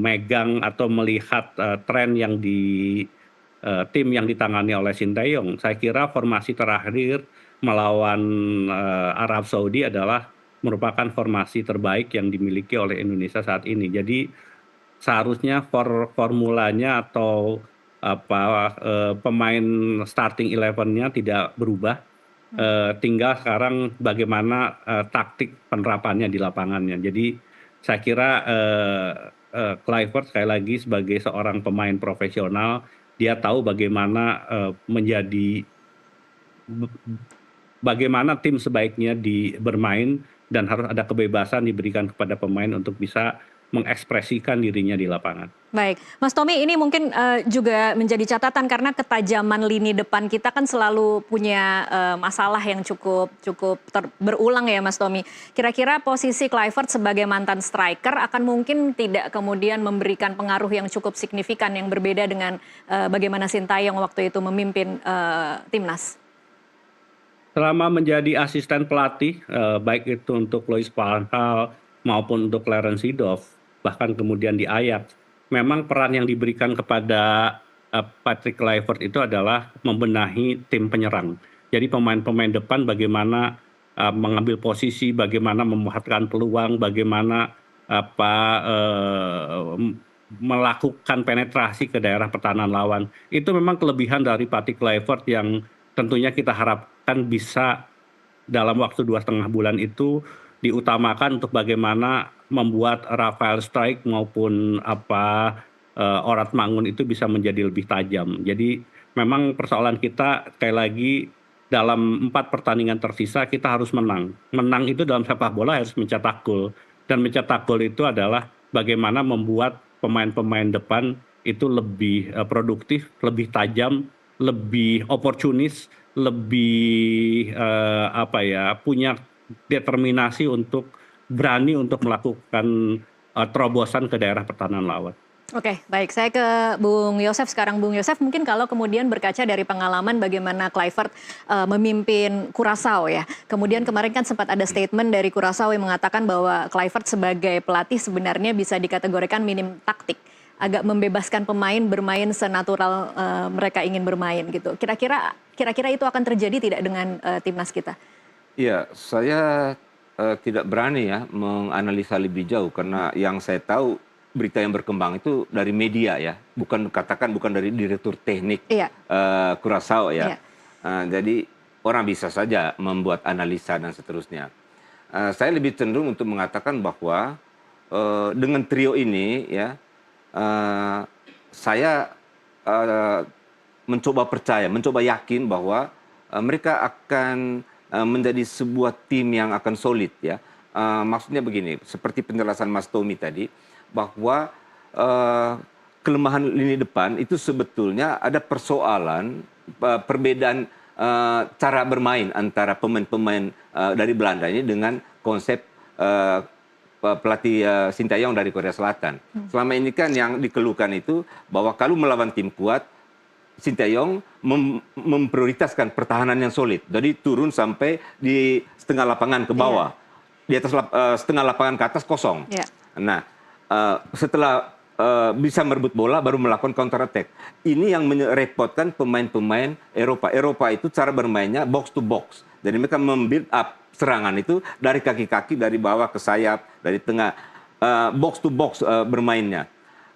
megang atau melihat tren yang tim yang ditangani oleh Sinteyong, saya kira formasi terakhir melawan Arab Saudi adalah merupakan formasi terbaik yang dimiliki oleh Indonesia saat ini. Jadi seharusnya formulanya atau pemain starting 11-nya tidak berubah. Tinggal sekarang bagaimana taktik penerapannya di lapangannya. Jadi saya kira Kluivert sekali lagi sebagai seorang pemain profesional, dia tahu bagaimana bagaimana tim sebaiknya bermain, dan harus ada kebebasan diberikan kepada pemain untuk bisa mengekspresikan dirinya di lapangan. Baik, Mas Tommy, ini mungkin juga menjadi catatan karena ketajaman lini depan kita kan selalu punya masalah yang cukup berulang ya, Mas Tommy. Kira-kira posisi Kluivert sebagai mantan striker akan mungkin tidak kemudian memberikan pengaruh yang cukup signifikan yang berbeda dengan bagaimana Sintayong waktu itu memimpin timnas. Selama menjadi asisten pelatih, baik itu untuk Louis van Gaal maupun untuk Clarence Seedorf, bahkan kemudian di Ajax, memang peran yang diberikan kepada Patrick Kluivert itu adalah membenahi tim penyerang. Jadi pemain-pemain depan bagaimana mengambil posisi, bagaimana memanfaatkan peluang, bagaimana melakukan penetrasi ke daerah pertahanan lawan. Itu memang kelebihan dari Patrick Kluivert yang tentunya kita harapkan bisa dalam waktu 2,5 bulan itu diutamakan untuk bagaimana membuat Rafael Struijk maupun Orat Mangun itu bisa menjadi lebih tajam. Jadi memang persoalan kita sekali lagi dalam 4 pertandingan tersisa kita harus menang. Menang itu dalam sepak bola harus mencetak gol, dan mencetak gol itu adalah bagaimana membuat pemain-pemain depan itu lebih produktif, lebih tajam, lebih oportunis, lebih punya determinasi untuk berani untuk melakukan terobosan ke daerah pertahanan lawan. Oke, baik. Saya ke Bung Yosef sekarang. Bung Yosef, mungkin kalau kemudian berkaca dari pengalaman bagaimana Kluivert memimpin Curaçao ya. Kemudian kemarin kan sempat ada statement dari Curaçao yang mengatakan bahwa Kluivert sebagai pelatih sebenarnya bisa dikategorikan minim taktik. Agak membebaskan pemain bermain senatural mereka ingin bermain gitu. Kira-kira itu akan terjadi tidak dengan timnas kita? Iya, saya tidak berani ya menganalisa lebih jauh karena yang saya tahu berita yang berkembang itu dari media ya, bukan dari direktur teknik Curaçao ya. Jadi orang bisa saja membuat analisa dan seterusnya. Saya lebih cenderung untuk mengatakan bahwa dengan trio ini ya, saya mencoba yakin bahwa mereka akan menjadi sebuah tim yang akan solid ya. Maksudnya begini, seperti penjelasan Mas Tommy tadi, bahwa kelemahan lini depan itu sebetulnya ada persoalan perbedaan cara bermain antara pemain-pemain dari Belanda ini dengan konsep pelatih Sintayong dari Korea Selatan. Selama ini kan yang dikeluhkan itu bahwa kalau melawan tim kuat, Sintayong memprioritaskan pertahanan yang solid. Jadi turun sampai di setengah lapangan ke bawah. Di atas setengah lapangan ke atas kosong. Nah, setelah bisa merebut bola baru melakukan counter attack. Ini yang merepotkan pemain-pemain Eropa. Eropa itu cara bermainnya box to box. Jadi mereka membuild up serangan itu dari kaki-kaki, dari bawah ke sayap, dari tengah, box to box bermainnya.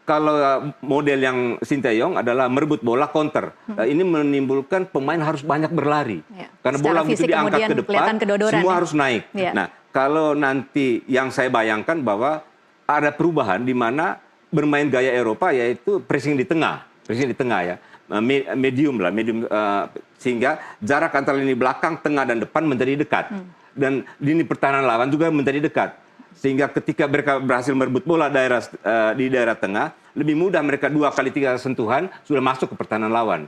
Kalau model yang Sintayong adalah merebut bola counter. Ini menimbulkan pemain harus banyak berlari. Karena bola begitu diangkat ke depan, semua harus naik. Nah, kalau nanti yang saya bayangkan bahwa ada perubahan di mana bermain gaya Eropa, yaitu pressing di tengah ya, medium sehingga jarak antara lini belakang, tengah dan depan menjadi dekat, dan lini pertahanan lawan juga menjadi dekat, sehingga ketika mereka berhasil merebut bola di daerah tengah, lebih mudah mereka 2 kali 3 sentuhan sudah masuk ke pertahanan lawan.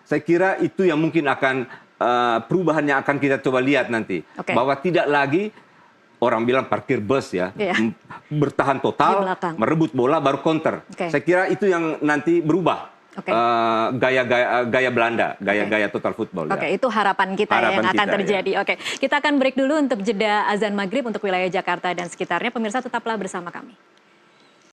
Saya kira itu yang mungkin akan perubahan yang akan kita coba lihat nanti, bahwa tidak lagi orang bilang parkir bus ya, bertahan total, merebut bola baru counter. Saya kira itu yang nanti berubah gaya Belanda, gaya total football. Itu harapan kita yang akan terjadi. Kita akan break dulu untuk jeda azan maghrib untuk wilayah Jakarta dan sekitarnya. Pemirsa tetaplah bersama kami.